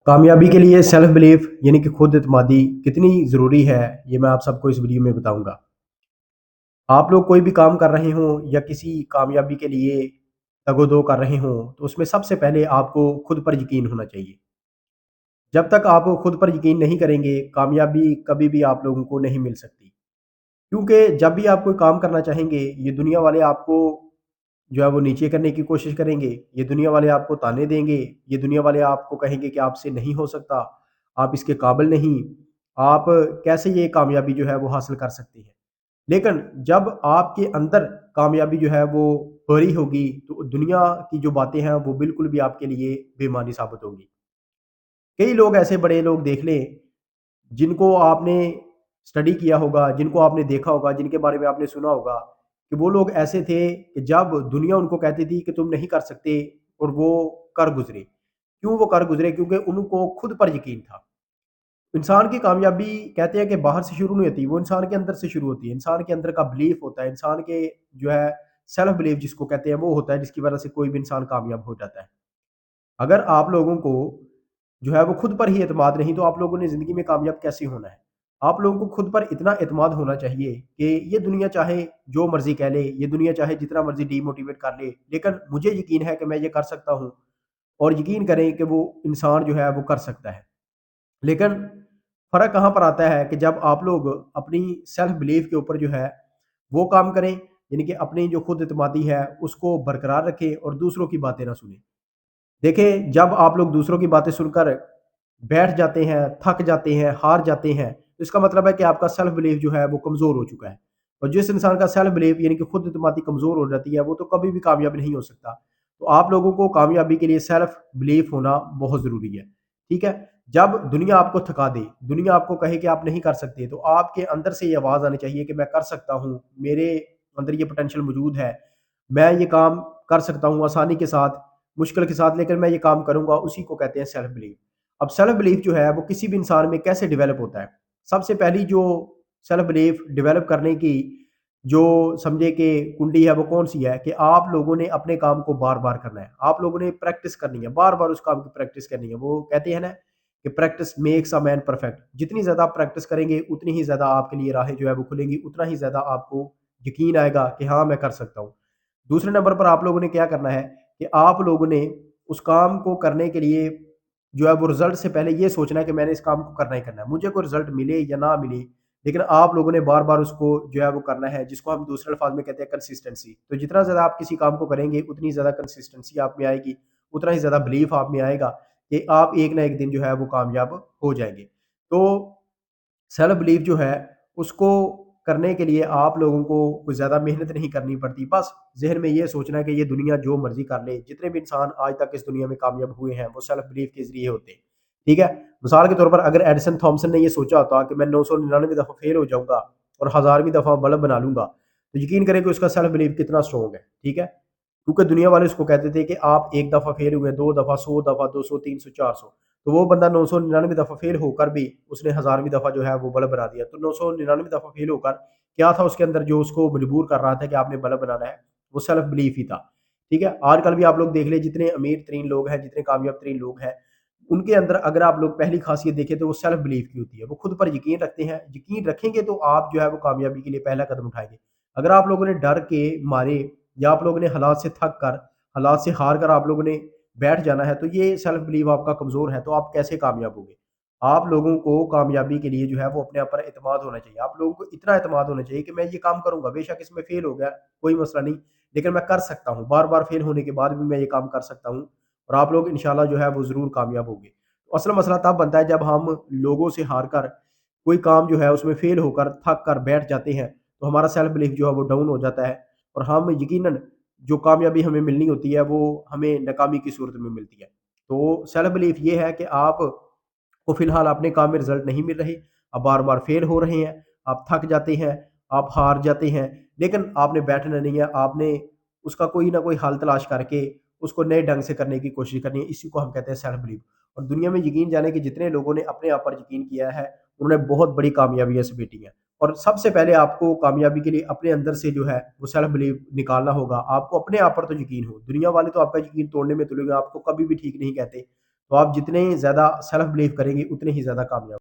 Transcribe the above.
कामयाबी के लिए सेल्फ बिलीफ यानी कि खुद एतमादी कितनी ज़रूरी है, ये मैं आप सबको इस वीडियो में बताऊंगा। आप लोग कोई भी काम कर रहे हों या किसी कामयाबी के लिए तगोदो कर रहे हों, तो उसमें सबसे पहले आपको खुद पर यकीन होना चाहिए। जब तक आप खुद पर यकीन नहीं करेंगे, कामयाबी कभी भी आप लोगों को नहीं मिल सकती। क्योंकि जब भी आप कोई काम करना चाहेंगे, ये दुनिया वाले आपको जो है वो नीचे करने की कोशिश करेंगे, ये दुनिया वाले आपको ताने देंगे, ये दुनिया वाले आपको कहेंगे कि आपसे नहीं हो सकता, आप इसके काबिल नहीं, आप कैसे ये कामयाबी जो है वो हासिल कर सकते हैं। लेकिन जब आपके अंदर कामयाबी जो है वो भरी होगी, तो दुनिया की जो बातें हैं वो बिल्कुल भी आपके लिए बेमानी साबित होंगी। कई लोग ऐसे बड़े लोग देख लें, जिनको आपने स्टडी किया होगा, जिनको आपने देखा होगा, जिनके बारे में आपने सुना होगा कि वो लोग ऐसे थे कि जब दुनिया उनको कहती थी कि तुम नहीं कर सकते, और वो कर गुज़रे। क्यों वो कर गुज़रे? क्योंकि उनको खुद पर यकीन था। इंसान की कामयाबी कहते हैं कि बाहर से शुरू नहीं होती, वो इंसान के अंदर से शुरू होती है। इंसान के अंदर का बिलीफ होता है, इंसान के जो है सेल्फ बिलीफ जिसको कहते हैं वो होता है, जिसकी वज़ह से कोई भी इंसान कामयाब हो जाता है। अगर आप लोगों को जो है वो खुद पर ही एतमाद नहीं, तो आप लोगों ने ज़िंदगी में कामयाब कैसे होना है? आप लोगों को खुद पर इतना एतमाद होना चाहिए कि ये दुनिया चाहे जो मर्ज़ी कह ले, ये दुनिया चाहे जितना मर्ज़ी डिमोटिवेट कर ले, लेकिन मुझे यकीन है कि मैं ये कर सकता हूँ। और यकीन करें कि वो इंसान जो है वो कर सकता है। लेकिन फ़र्क कहाँ पर आता है कि जब आप लोग अपनी सेल्फ बिलीफ के ऊपर जो है वो काम करें, यानी कि अपनी जो खुद एतमादी है उसको बरकरार रखें और दूसरों की बातें ना सुनें। देखिए, जब आप लोग दूसरों की बातें सुनकर बैठ जाते हैं, थक जाते हैं, हार जाते हैं, तो इसका मतलब है कि आपका सेल्फ बिलीफ जो है वो कमज़ोर हो चुका है। और जिस इंसान का सेल्फ बिलीफ यानी कि खुद एतमादी कमज़ोर हो जाती है, वो तो कभी भी कामयाब नहीं हो सकता। तो आप लोगों को कामयाबी के लिए सेल्फ बिलीफ होना बहुत ज़रूरी है, ठीक है? जब दुनिया आपको थका दे, दुनिया आपको कहे कि आप नहीं कर सकते, तो आपके अंदर से ये आवाज़ आनी चाहिए कि मैं कर सकता हूँ, मेरे अंदर ये पोटेंशियल मौजूद है, मैं ये काम कर सकता हूँ आसानी के साथ, मुश्किल के साथ, लेकिन मैं ये काम करूँगा, उसी को कहते हैं सेल्फ बिलीफ। अब सेल्फ बिलीफ जो है वो किसी भी इंसान में कैसे डेवलप होता है? सबसे पहली जो सेल्फ बिलीफ डेवलप करने की जो समझे कि कुंडी है वो कौन-सी है कि आप लोगों ने अपने काम को बार-बार करना है। आप लोगों ने प्रैक्टिस करनी है, बार-बार उस काम की प्रैक्टिस करनी है। वो कहते हैं ना कि practice makes a man perfect. जितनी ज़्यादा आप प्रैक्टिस करेंगे, उतनी ही ज़्यादा आपके लिए राहें जो है वो खुलेंगी, उतना ही ज़्यादा आपको यकीन आएगा कि हाँ, मैं कर सकता हूँ। दूसरे नंबर पर आप लोगों ने क्या करना है कि आप लोगों ने उस काम को करने के लिए जो है वो रिज़ल्ट से पहले ये सोचना है कि मैंने इस काम को करना ही करना है। मुझे कोई रिज़ल्ट मिले या ना मिले, लेकिन आप लोगों ने बार-बार उसको जो है वो करना है, जिसको हम दूसरे अल्फ़ाज़ में कहते हैं कंसिस्टेंसी। तो जितना ज़्यादा आप किसी काम को करेंगे, उतनी ज़्यादा कंसिस्टेंसी आप में आएगी, उतना ही ज़्यादा बिलीफ आप में आएगा कि आप एक ना एक दिन जो है वो कामयाब हो जाएँगे। तो सेल्फ बिलीफ जो है, उसको करने के लिए आप लोगों को कुछ ज़्यादा मेहनत नहीं करनी पड़ती। बस ज़हन में ये सोचना है कि ये दुनिया जो मर्ज़ी कर ले, जितने भी इंसान आज तक इस दुनिया में कामयाब हुए हैं, वो सेल्फ बिलीफ के ज़रिए होते हैं। ठीक है? मिसाल के तौर पर अगर एडिसन थॉमसन ने ये सोचा होता कि मैं 999 दफ़ा फेल हो जाऊँगा और हज़ारवीं दफ़ा बल्ब बना लूँगा, तो यकीन करें कि उसका सेल्फ बिलीफ कितना स्ट्रॉन्ग है। ठीक है? क्योंकि दुनिया वाले उसको कहते थे कि आप 1 दफ़ा फेल हुए, 2 दफ़ा, 100 दफ़ा, 200, 300, 400। तो वो बंदा 999 दफ़ा फेल होकर भी उसने हज़ारवीं दफ़ा जो है वो बल्ब बना दिया। तो 999 दफ़ा फेल होकर क्या था उसके अंदर जो उसको मजबूर कर रहा था कि आपने बल्ब बनाना है, वो सेल्फ बिलीफ ही था। ठीक है? आजकल भी आप लोग देख लें, जितने अमीर तरीन लोग हैं, जितने कामयाब तरीन लोग हैं, उनके अंदर अगर आप लोग पहली ख़ासियत देखें तो वो सेल्फ बिलीफ की होती है। वो खुद पर यकीन रखते हैं, यकीन रखेंगे तो आप जो है वो कामयाबी के लिए पहला कदम उठाएँगे। अगर आप लोगों ने डर के मारे या आप लोगों ने हालात से थक कर, हालात से हार कर आप लोगों ने बैठ जाना है, तो ये सेल्फ बिलीव आपका कमज़ोर है, तो आप कैसे कामयाब होंगे? आप लोगों को कामयाबी के लिए जो है वो अपने आप पर एतमाद होना चाहिए। आप लोगों को इतना एतमाद होना चाहिए कि मैं ये काम करूँगा, बेशक इसमें फ़ेल हो गया, कोई मसला नहीं, लेकिन मैं कर सकता हूँ। बार-बार फ़ेल होने के बाद भी मैं ये काम कर सकता हूँ और आप लोग इंशाल्लाह जो है वो ज़रूर कामयाब होंगे। तो असल मसला तब बनता है जब हम लोगों से हार कर कोई काम जो है उसमें फ़ेल होकर, थक कर बैठ जाते हैं, तो हमारा सेल्फ बिलीफ जो है वो डाउन हो जाता है और हम यकीनन जो कामयाबी हमें मिलनी होती है, वो हमें नाकामी की सूरत में मिलती है। तो सेल्फ बिलीफ ये है कि आप को फ़िलहाल अपने काम में रिज़ल्ट नहीं मिल रहे, आप बार-बार फ़ेल हो रहे हैं, आप थक जाते हैं, आप हार जाते हैं, लेकिन आपने बैठना नहीं है, आपने उसका कोई ना कोई हल तलाश करके उसको नए ढंग से करने की कोशिश करनी है, इसी को हम कहते हैं सेल्फ बिलीव। और दुनिया में यकीन जाने कि जितने लोगों ने अपने आप पर यकीन किया है, उन्होंने बहुत बड़ी कामयाबियाँ समेटी हैं। और सबसे पहले आपको कामयाबी के लिए अपने अंदर से जो है वो सेल्फ बिलीव निकालना होगा। आपको अपने आप पर तो यकीन हो, दुनिया वाले तो आपका यकीन तोड़ने में तुले हुए हैं, आपको कभी भी ठीक नहीं कहते। تو آپ جتنے زیادہ سیلف بلیف کریں گے اتنے ہی زیادہ کامیاب